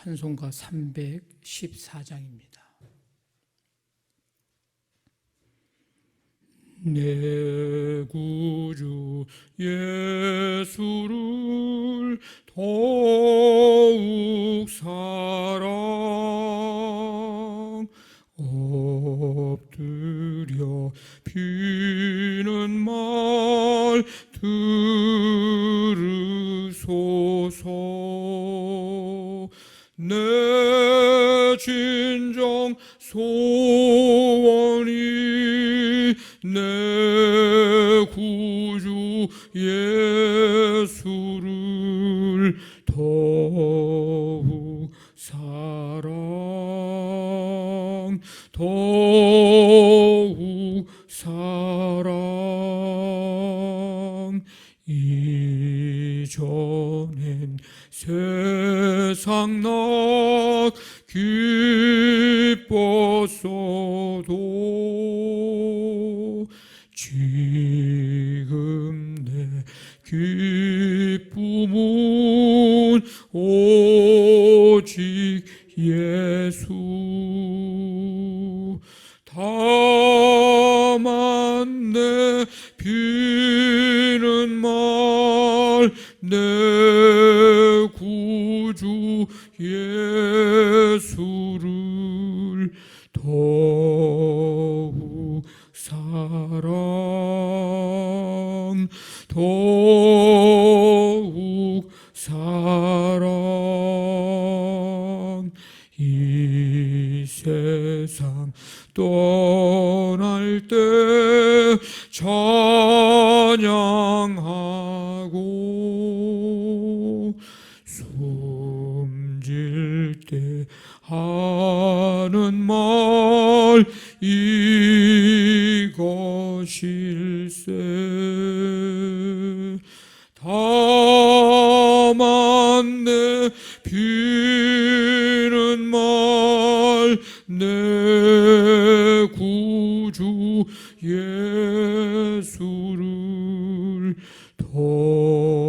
찬송가 314장입니다. 내 구주 예수를 더욱 사랑 엎드려 비는 말 들으소서. 내 진정 소원이 내 구주 예수를 더욱 사랑 더욱 사랑. 이전엔 세상 나 기뻤어도 지금 내 기쁨은 오직 예수. 다만 내 비는 말 내 구주 예수를 더욱 사랑 더욱 사랑. 이 세상 떠날 때 찬양하고 숨질 때 하는 말 이것일세. 다만 내 비는 말 내 구주 예수를 더욱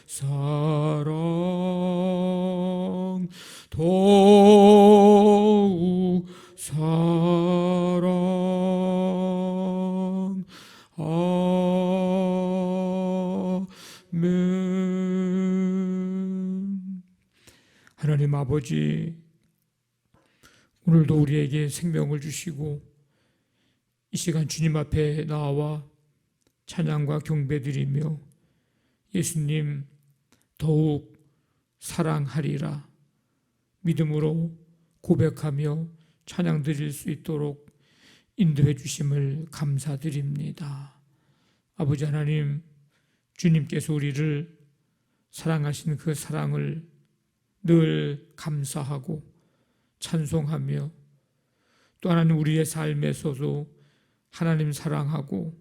사랑 더욱 사랑. 아멘. 하나님 아버지, 오늘도 우리에게 생명을 주시고 이 시간 주님 앞에 나와 찬양과 경배드리며 예수님 더욱 사랑하리라 믿음으로 고백하며 찬양 드릴 수 있도록 인도해 주심을 감사드립니다. 아버지 하나님, 주님께서 우리를 사랑하신 그 사랑을 늘 감사하고 찬송하며 또 하나님 우리의 삶에서도 하나님 사랑하고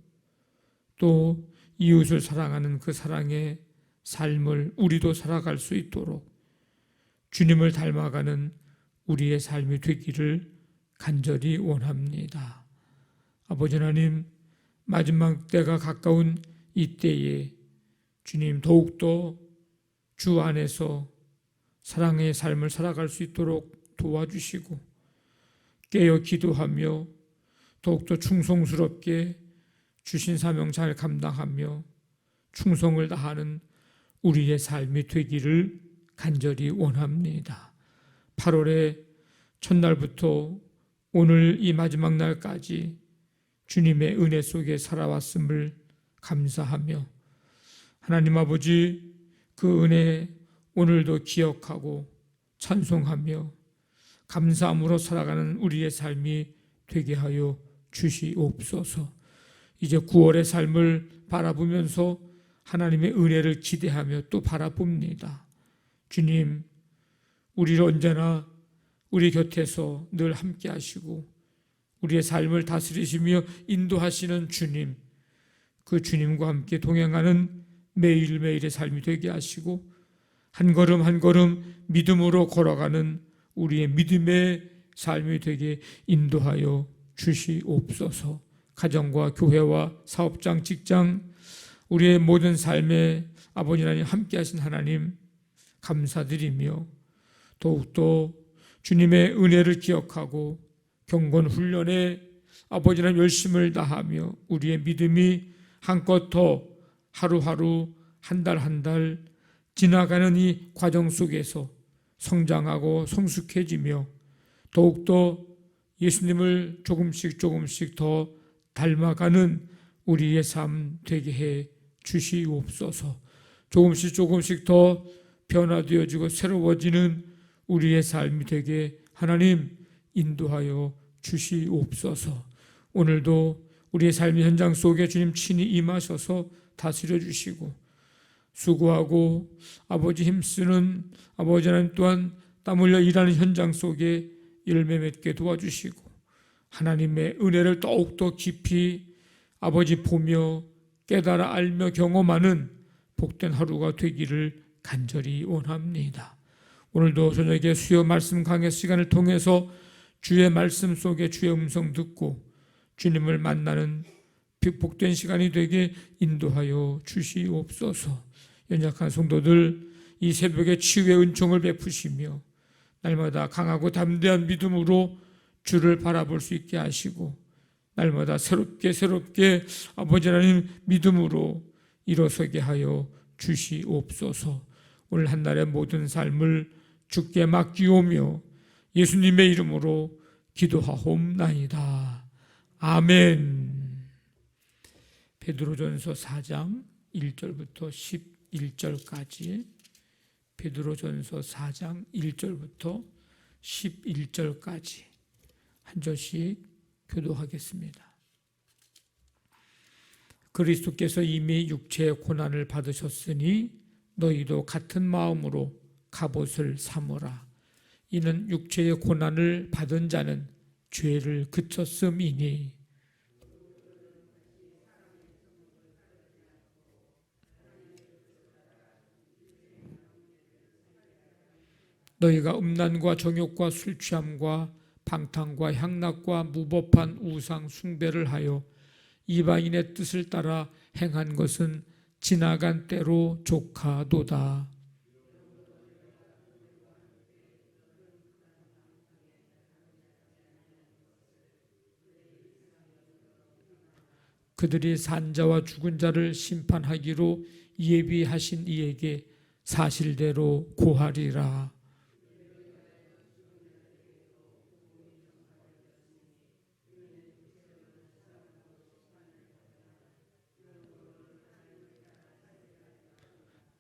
또 이웃을 사랑하는 그 사랑의 삶을 우리도 살아갈 수 있도록 주님을 닮아가는 우리의 삶이 되기를 간절히 원합니다. 아버지 하나님, 마지막 때가 가까운 이 때에 주님 더욱더 주 안에서 사랑의 삶을 살아갈 수 있도록 도와주시고 깨어 기도하며 더욱더 충성스럽게 주신 사명 잘 감당하며 충성을 다하는 우리의 삶이 되기를 간절히 원합니다. 8월의 첫날부터 오늘 이 마지막 날까지 주님의 은혜 속에 살아왔음을 감사하며 하나님 아버지, 그 은혜 오늘도 기억하고 찬송하며 감사함으로 살아가는 우리의 삶이 되게 하여 주시옵소서. 이제 9월의 삶을 바라보면서 하나님의 은혜를 기대하며 또 바라봅니다. 주님, 우리를 언제나 우리 곁에서 늘 함께 하시고 우리의 삶을 다스리시며 인도하시는 주님, 그 주님과 함께 동행하는 매일매일의 삶이 되게 하시고 한 걸음 한 걸음 믿음으로 걸어가는 우리의 믿음의 삶이 되게 인도하여 주시옵소서. 가정과 교회와 사업장, 직장, 우리의 모든 삶에 아버지 하나님 함께 하신 하나님 감사드리며 더욱더 주님의 은혜를 기억하고 경건 훈련에 아버지는 열심을 다하며 우리의 믿음이 한껏 더 하루하루 한 달 한 달 지나가는 이 과정 속에서 성장하고 성숙해지며 더욱더 예수님을 조금씩 더 닮아가는 우리의 삶 되게 해 주시옵소서. 조금씩 더 변화되어지고 새로워지는 우리의 삶이 되게 하나님 인도하여 주시옵소서. 오늘도 우리의 삶의 현장 속에 주님 친히 임하셔서 다스려 주시고 수고하고 아버지 힘쓰는 아버지 하나님 또한 땀 흘려 일하는 현장 속에 열매 맺게 도와주시고 하나님의 은혜를 더욱더 깊이 아버지 보며 깨달아 알며 경험하는 복된 하루가 되기를 간절히 원합니다. 오늘도 저녁에 수요 말씀 강해 시간을 통해서 주의 말씀 속에 주의 음성 듣고 주님을 만나는 복된 시간이 되게 인도하여 주시옵소서. 연약한 성도들 이 새벽에 치유의 은총을 베푸시며 날마다 강하고 담대한 믿음으로 주를 바라볼 수 있게 하시고 날마다 새롭게 아버지 하나님 믿음으로 일어서게 하여 주시옵소서. 오늘 한날의 모든 삶을 주께 맡기오며 예수님의 이름으로 기도하옵나이다. 아멘. 베드로전서 4장 1절부터 11절까지 베드로전서 4장 1절부터 11절까지 한 절씩 교도하겠습니다. 그리스도께서 이미 육체의 고난을 받으셨으니 너희도 같은 마음으로 갑옷을 삼으라. 이는 육체의 고난을 받은 자는 죄를 그쳤음이니 너희가 음란과 정욕과 술취함과 방탕과 향락과 무법한 우상 숭배를 하여 이방인의 뜻을 따라 행한 것은 지나간 때로 족하도다. 그들이 산자와 죽은 자를 심판하기로 예비하신 이에게 사실대로 고하리라.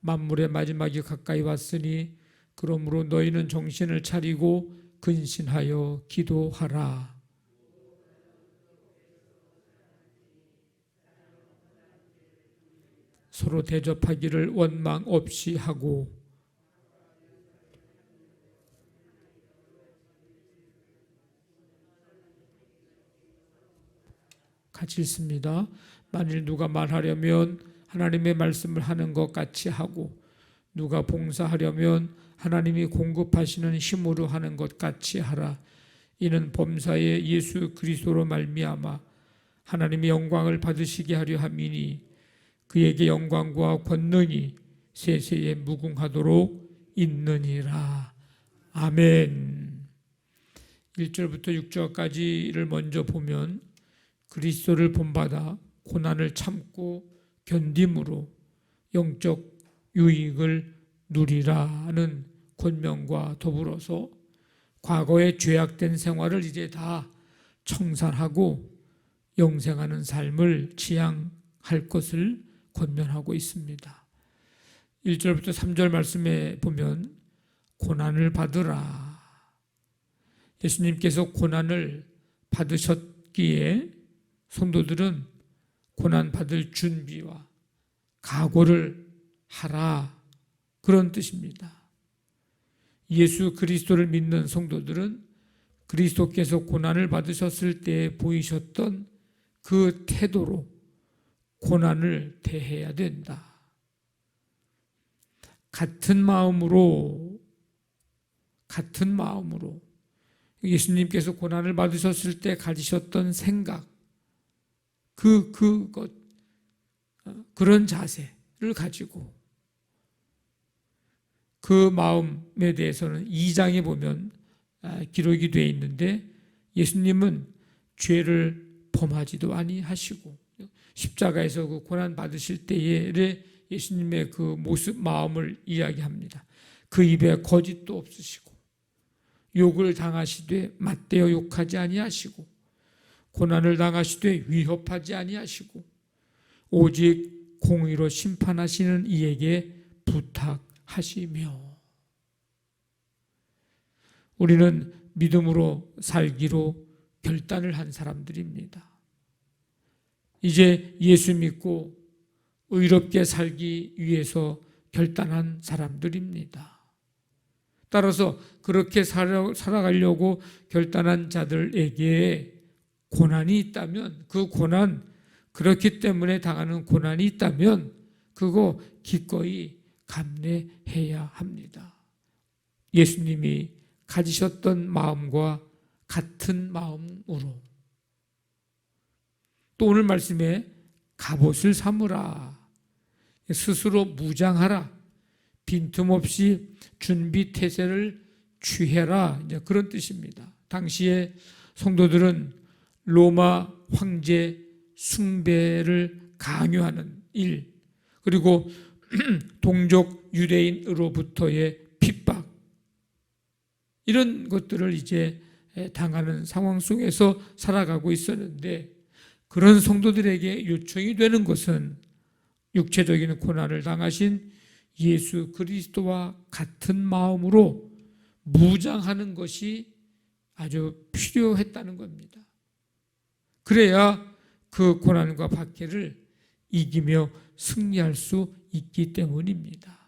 만물의 마지막이 가까이 왔으니 그러므로 너희는 정신을 차리고 근신하여 기도하라. 서로 대접하기를 원망 없이 하고 같이 읽습니다. 만일 누가 말하려면 하나님의 말씀을 하는 것 같이 하고 누가 봉사하려면 하나님이 공급하시는 힘으로 하는 것 같이 하라. 이는 범사의 예수 그리스도로 말미암아 하나님의 영광을 받으시게 하려 함이니 그에게 영광과 권능이 세세에 무궁하도록 있느니라. 아멘. 1절부터 6절까지를 먼저 보면 그리스도를 본받아 고난을 참고 견딤으로 영적 유익을 누리라는 권면과 더불어서 과거의 죄악된 생활을 이제 다 청산하고 영생하는 삶을 지향할 것을 권면하고 있습니다. 1절부터 3절 말씀에 보면 고난을 받으라. 예수님께서 고난을 받으셨기에 성도들은 고난받을 준비와 각오를 하라, 그런 뜻입니다. 예수 그리스도를 믿는 성도들은 그리스도께서 고난을 받으셨을 때 보이셨던 그 태도로 고난을 대해야 된다. 같은 마음으로 예수님께서 고난을 받으셨을 때 가지셨던 생각, 그런 자세를 가지고 그 마음에 대해서는 2장에 보면 기록이 되어 있는데, 예수님은 죄를 범하지도 아니하시고 십자가에서 그 고난 받으실 때의 예수님의 그 모습, 마음을 이야기합니다. 그 입에 거짓도 없으시고 욕을 당하시되 맞대어 욕하지 아니하시고 고난을 당하시되 위협하지 아니하시고 오직 공의로 심판하시는 이에게 부탁하시며. 우리는 믿음으로 살기로 결단을 한 사람들입니다. 이제 예수 믿고 의롭게 살기 위해서 결단한 사람들입니다. 따라서 그렇게 살아가려고 결단한 자들에게 고난이 있다면, 그 고난, 그렇기 때문에 당하는 고난이 있다면 그거 기꺼이 감내해야 합니다. 예수님이 가지셨던 마음과 같은 마음으로. 또 오늘 말씀에 갑옷을 삼으라, 스스로 무장하라, 빈틈없이 준비 태세를 취해라, 이제 그런 뜻입니다. 당시에 성도들은 로마 황제 숭배를 강요하는 일, 그리고 동족 유대인으로부터의 핍박, 이런 것들을 이제 당하는 상황 속에서 살아가고 있었는데, 그런 성도들에게 요청이 되는 것은 육체적인 고난을 당하신 예수 그리스도와 같은 마음으로 무장하는 것이 아주 필요했다는 겁니다. 그래야 그 고난과 박해를 이기며 승리할 수 있기 때문입니다.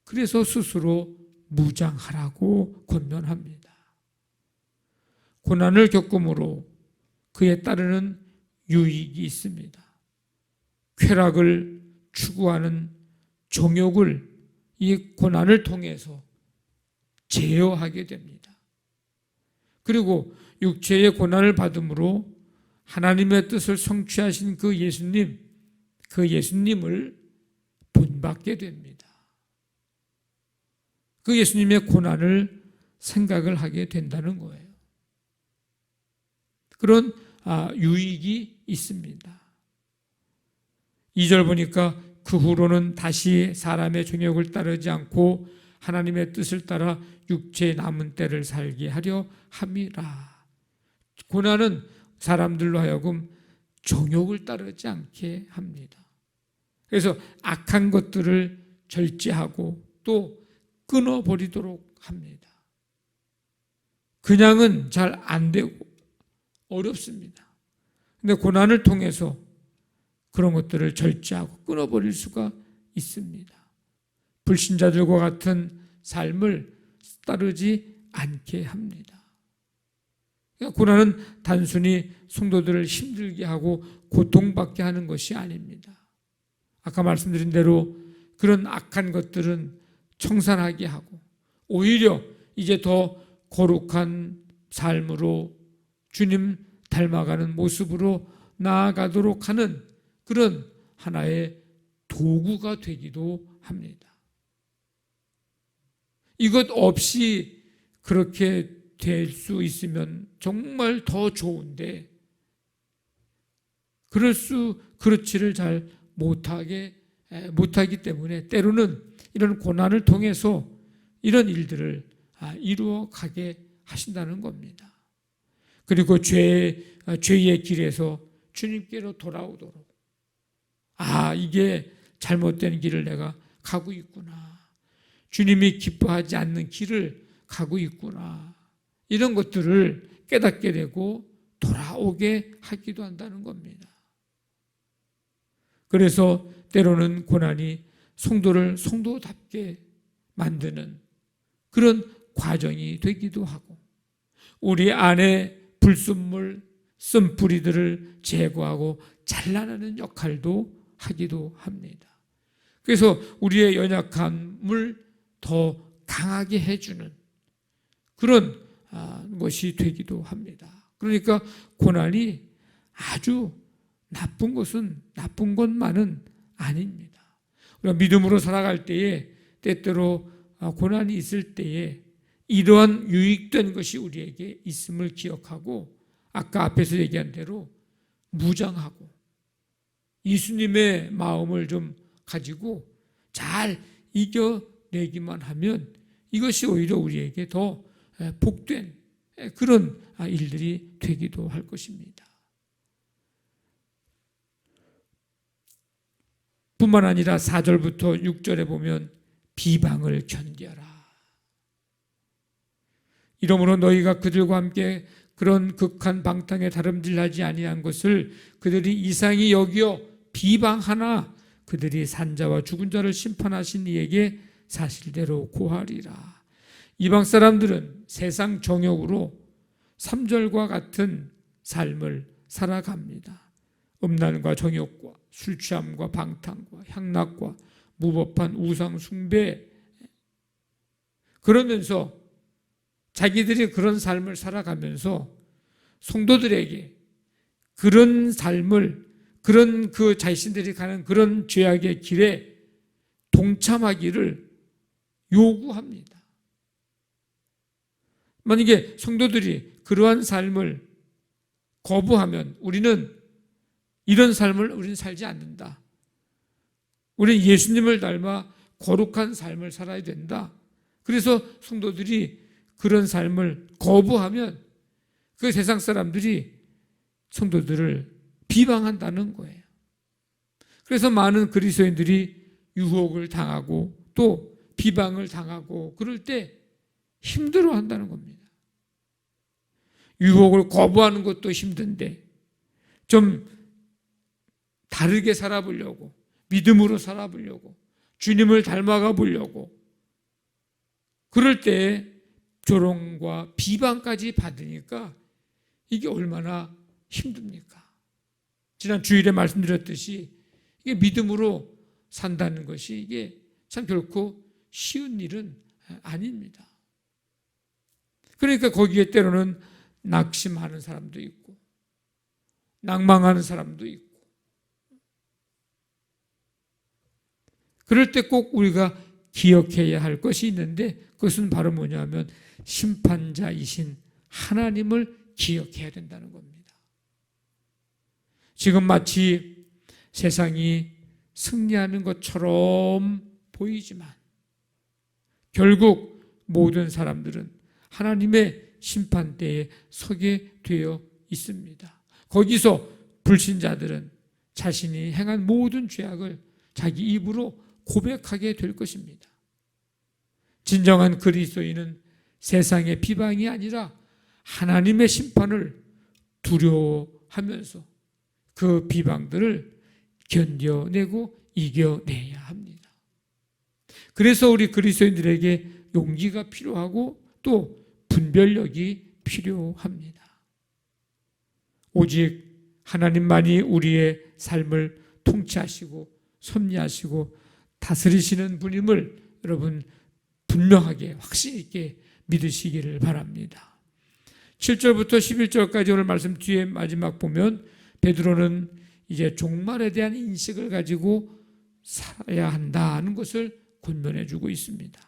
그래서 스스로 무장하라고 권면합니다. 고난을 겪음으로 그에 따르는 유익이 있습니다. 쾌락을 추구하는 정욕을 이 고난을 통해서 제어하게 됩니다. 그리고 육체의 고난을 받음으로 하나님의 뜻을 성취하신 그 예수님을 본받게 됩니다. 그 예수님의 고난을 생각을 하게 된다는 거예요. 그런 유익이 있습니다. 2절 보니까 그 후로는 다시 사람의 정욕을 따르지 않고 하나님의 뜻을 따라 육체의 남은 때를 살게 하려 함이라. 고난은 사람들로 하여금 정욕을 따르지 않게 합니다. 그래서 악한 것들을 절제하고 또 끊어버리도록 합니다. 그냥은 잘 안 되고 어렵습니다. 근데 고난을 통해서 그런 것들을 절제하고 끊어버릴 수가 있습니다. 불신자들과 같은 삶을 따르지 않게 합니다. 고난은 단순히 성도들을 힘들게 하고 고통받게 하는 것이 아닙니다. 아까 말씀드린 대로 그런 악한 것들은 청산하게 하고 오히려 이제 더 거룩한 삶으로 주님 닮아가는 모습으로 나아가도록 하는 그런 하나의 도구가 되기도 합니다. 이것 없이 그렇게 될 수 있으면 정말 더 좋은데 그렇지를 잘 못하기 때문에 때로는 이런 고난을 통해서 이런 일들을 이루어 가게 하신다는 겁니다. 그리고 죄의 길에서 주님께로 돌아오도록, 이게 잘못된 길을 내가 가고 있구나, 주님이 기뻐하지 않는 길을 가고 있구나, 이런 것들을 깨닫게 되고 돌아오게 하기도 한다는 겁니다. 그래서 때로는 고난이 성도를 성도답게 만드는 그런 과정이 되기도 하고, 우리 안에 불순물, 쓴뿌리들을 제거하고 잘라내는 역할도 하기도 합니다. 그래서 우리의 연약함을 더 강하게 해주는 그런 것이 되기도 합니다. 그러니까 고난이 아주 나쁜 것만은 아닙니다. 우리가 믿음으로 살아갈 때에 때때로 고난이 있을 때에 이러한 유익된 것이 우리에게 있음을 기억하고 아까 앞에서 얘기한 대로 무장하고 예수님의 마음을 좀 가지고 잘 이겨내기만 하면 이것이 오히려 우리에게 더 복된 그런 일들이 되기도 할 것입니다. 뿐만 아니라 4절부터 6절에 보면 비방을 견뎌라. 이러므로 너희가 그들과 함께 그런 극한 방탕에 다름질하지 아니한 것을 그들이 이상히 여기어 비방하나 그들이 산자와 죽은 자를 심판하신 이에게 사실대로 고하리라. 이방 사람들은 세상 정욕으로 3절과 같은 삶을 살아갑니다. 음란과 정욕과 술 취함과 방탕과 향락과 무법한 우상 숭배, 그러면서 자기들이 그런 삶을 살아가면서 성도들에게 그런 삶을, 그런 그 자신들이 가는 그런 죄악의 길에 동참하기를 요구합니다. 만약에 성도들이 그러한 삶을 거부하면 우리는 이런 삶을 우리는 살지 않는다. 우리는 예수님을 닮아 거룩한 삶을 살아야 된다. 그래서 성도들이 그런 삶을 거부하면 그 세상 사람들이 성도들을 비방한다는 거예요. 그래서 많은 그리스도인들이 유혹을 당하고 또 비방을 당하고 그럴 때 힘들어한다는 겁니다. 유혹을 거부하는 것도 힘든데 좀 다르게 살아보려고, 믿음으로 살아보려고, 주님을 닮아가 보려고 그럴 때 조롱과 비방까지 받으니까 이게 얼마나 힘듭니까? 지난 주일에 말씀드렸듯이 이게 믿음으로 산다는 것이 이게 참 결코 쉬운 일은 아닙니다. 그러니까 거기에 때로는 낙심하는 사람도 있고 낭망하는 사람도 있고 그럴 때 꼭 우리가 기억해야 할 것이 있는데 그것은 바로 뭐냐면 심판자이신 하나님을 기억해야 된다는 겁니다. 지금 마치 세상이 승리하는 것처럼 보이지만 결국 모든 사람들은 하나님의 심판대에 서게 되어 있습니다. 거기서 불신자들은 자신이 행한 모든 죄악을 자기 입으로 고백하게 될 것입니다. 진정한 그리스도인은 세상의 비방이 아니라 하나님의 심판을 두려워하면서 그 비방들을 견뎌내고 이겨내야 합니다. 그래서 우리 그리스도인들에게 용기가 필요하고 또 분별력이 필요합니다. 오직 하나님만이 우리의 삶을 통치하시고 섭리하시고 다스리시는 분임을 여러분 분명하게 확신 있게 믿으시기를 바랍니다. 7절부터 11절까지 오늘 말씀 뒤에 마지막 보면 베드로는 이제 종말에 대한 인식을 가지고 살아야 한다는 것을 권면해 주고 있습니다.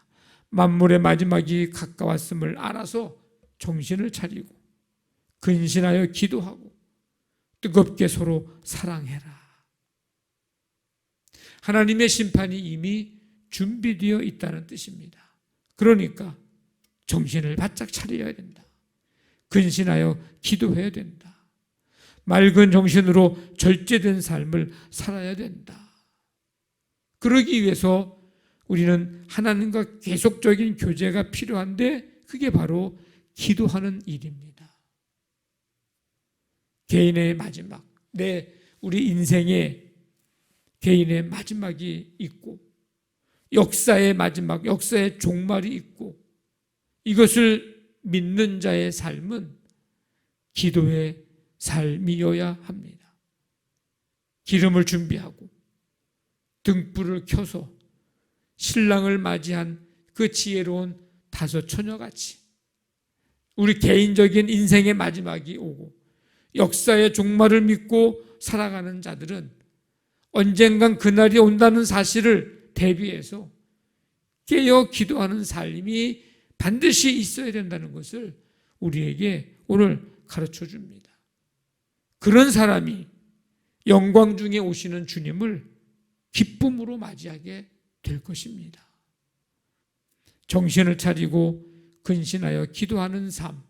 만물의 마지막이 가까웠음을 알아서 정신을 차리고 근신하여 기도하고 뜨겁게 서로 사랑해라. 하나님의 심판이 이미 준비되어 있다는 뜻입니다. 그러니까 정신을 바짝 차려야 된다. 근신하여 기도해야 된다. 맑은 정신으로 절제된 삶을 살아야 된다. 그러기 위해서 우리는 하나님과 계속적인 교제가 필요한데 그게 바로 기도하는 일입니다. 개인의 마지막, 우리 인생에 개인의 마지막이 있고 역사의 마지막, 역사의 종말이 있고 이것을 믿는 자의 삶은 기도의 삶이어야 합니다. 기름을 준비하고 등불을 켜서 신랑을 맞이한 그 지혜로운 다섯 처녀같이 우리 개인적인 인생의 마지막이 오고 역사의 종말을 믿고 살아가는 자들은 언젠간 그날이 온다는 사실을 대비해서 깨어 기도하는 삶이 반드시 있어야 된다는 것을 우리에게 오늘 가르쳐 줍니다. 그런 사람이 영광 중에 오시는 주님을 기쁨으로 맞이하게 될 것입니다. 정신을 차리고 근신하여 기도하는 삶,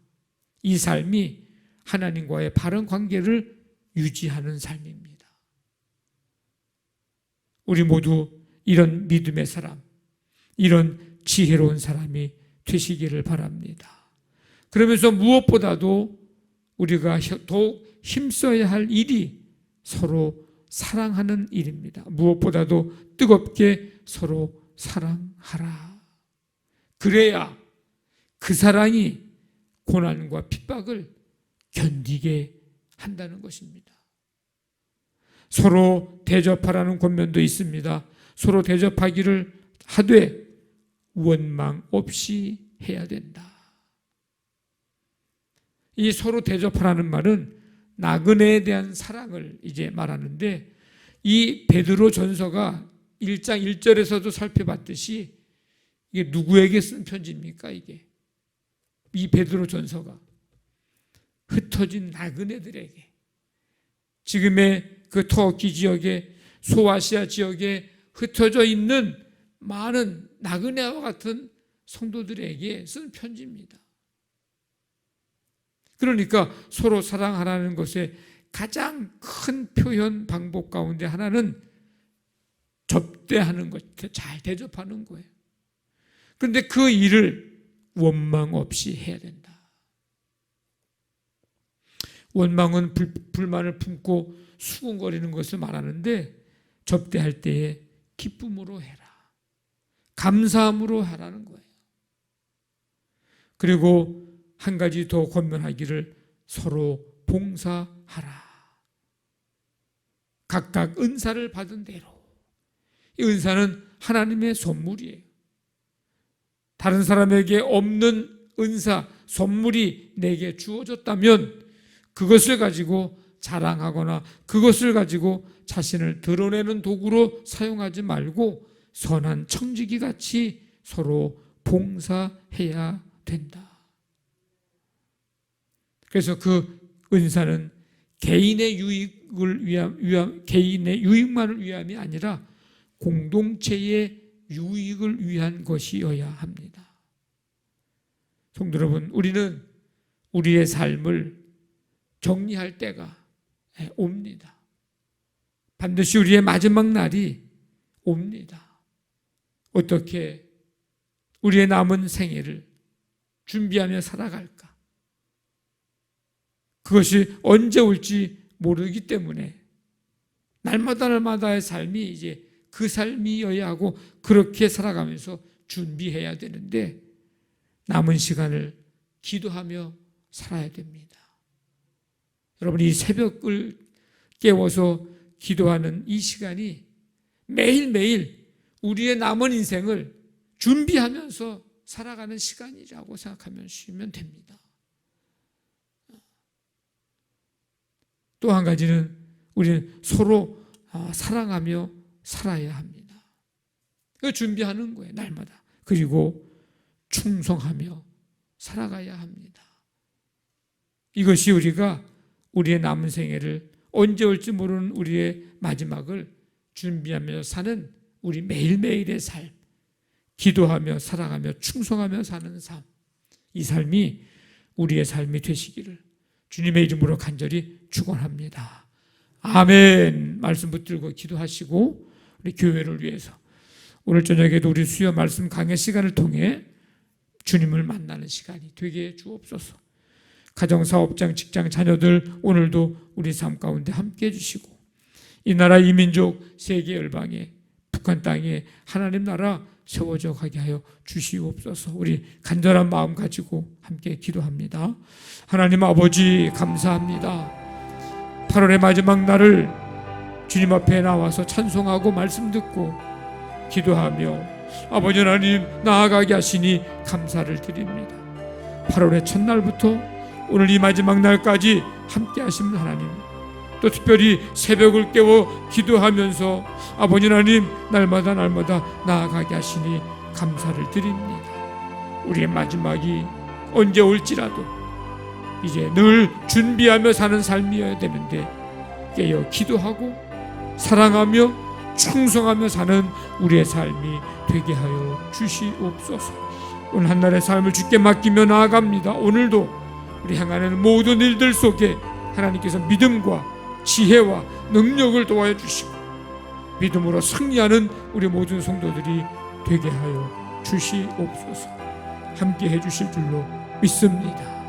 이 삶이 하나님과의 바른 관계를 유지하는 삶입니다. 우리 모두 이런 믿음의 사람, 이런 지혜로운 사람이 되시기를 바랍니다. 그러면서 무엇보다도 우리가 더욱 힘써야 할 일이 서로 사랑하는 일입니다. 무엇보다도 뜨겁게 서로 사랑하라. 그래야 그 사랑이 고난과 핍박을 견디게 한다는 것입니다. 서로 대접하라는 권면도 있습니다. 서로 대접하기를 하되 원망 없이 해야 된다. 이 서로 대접하라는 말은 나그네에 대한 사랑을 이제 말하는데, 이 베드로 전서가 1장 1절에서도 살펴봤듯이 이게 누구에게 쓴 편지입니까? 이게 이 베드로 전서가 흩어진 나그네들에게, 지금의 그 터키 지역에, 소아시아 지역에 흩어져 있는 많은 나그네와 같은 성도들에게 쓴 편지입니다. 그러니까 서로 사랑하라는 것의 가장 큰 표현 방법 가운데 하나는 접대하는 것, 잘 대접하는 거예요. 그런데 그 일을 원망 없이 해야 된다. 원망은 불만을 품고 수군거리는 것을 말하는데, 접대할 때에 기쁨으로 해라, 감사함으로 하라는 거예요. 그리고 한 가지 더 권면하기를 서로 봉사하라. 각각 은사를 받은 대로. 이 은사는 하나님의 선물이에요. 다른 사람에게 없는 은사, 선물이 내게 주어졌다면 그것을 가지고 자랑하거나 그것을 가지고 자신을 드러내는 도구로 사용하지 말고 선한 청지기 같이 서로 봉사해야 된다. 그래서 그 은사는 개인의 개인의 유익만을 위함이 아니라 공동체의 유익을 위한 것이어야 합니다. 성도 여러분, 우리는 우리의 삶을 정리할 때가 옵니다. 반드시 우리의 마지막 날이 옵니다. 어떻게 우리의 남은 생애를 준비하며 살아갈까? 그것이 언제 올지 모르기 때문에 날마다의 삶이 이제 그 삶이어야 하고, 그렇게 살아가면서 준비해야 되는데 남은 시간을 기도하며 살아야 됩니다. 여러분, 이 새벽을 깨워서 기도하는 이 시간이 매일매일 우리의 남은 인생을 준비하면서 살아가는 시간이라고 생각하면 쉬면 됩니다. 또 한 가지는 우리는 서로 사랑하며 살아야 합니다. 그걸 준비하는 거예요, 날마다. 그리고 충성하며 살아가야 합니다. 이것이 우리가 우리의 남은 생애를, 언제 올지 모르는 우리의 마지막을 준비하며 사는 우리 매일매일의 삶, 기도하며 사랑하며 충성하며 사는 삶, 이 삶이 우리의 삶이 되시기를 주님의 이름으로 간절히 축원합니다. 아멘. 말씀 붙들고 기도하시고 우리 교회를 위해서 오늘 저녁에도 우리 수요 말씀 강의 시간을 통해 주님을 만나는 시간이 되게 주옵소서. 가정사업장, 직장, 자녀들 오늘도 우리 삶 가운데 함께 해주시고, 이 나라, 이 민족, 세계 열방에, 북한 땅에 하나님 나라 세워져 가게 하여 주시옵소서. 우리 간절한 마음 가지고 함께 기도합니다. 하나님 아버지, 감사합니다. 8월의 마지막 날을 주님 앞에 나와서 찬송하고 말씀 듣고 기도하며 아버지 하나님 나아가게 하시니 감사를 드립니다. 8월의 첫날부터 오늘 이 마지막 날까지 함께 하시는 하나님, 또 특별히 새벽을 깨워 기도하면서 아버지 하나님 날마다 나아가게 하시니 감사를 드립니다. 우리의 마지막이 언제 올지라도 이제 늘 준비하며 사는 삶이어야 되는데 깨어 기도하고 사랑하며 충성하며 사는 우리의 삶이 되게 하여 주시옵소서. 오늘 한날의 삶을 주께 맡기며 나아갑니다. 오늘도 우리 향하는 모든 일들 속에 하나님께서 믿음과 지혜와 능력을 도와주시고 믿음으로 승리하는 우리 모든 성도들이 되게 하여 주시옵소서. 함께 해주실 줄로 믿습니다.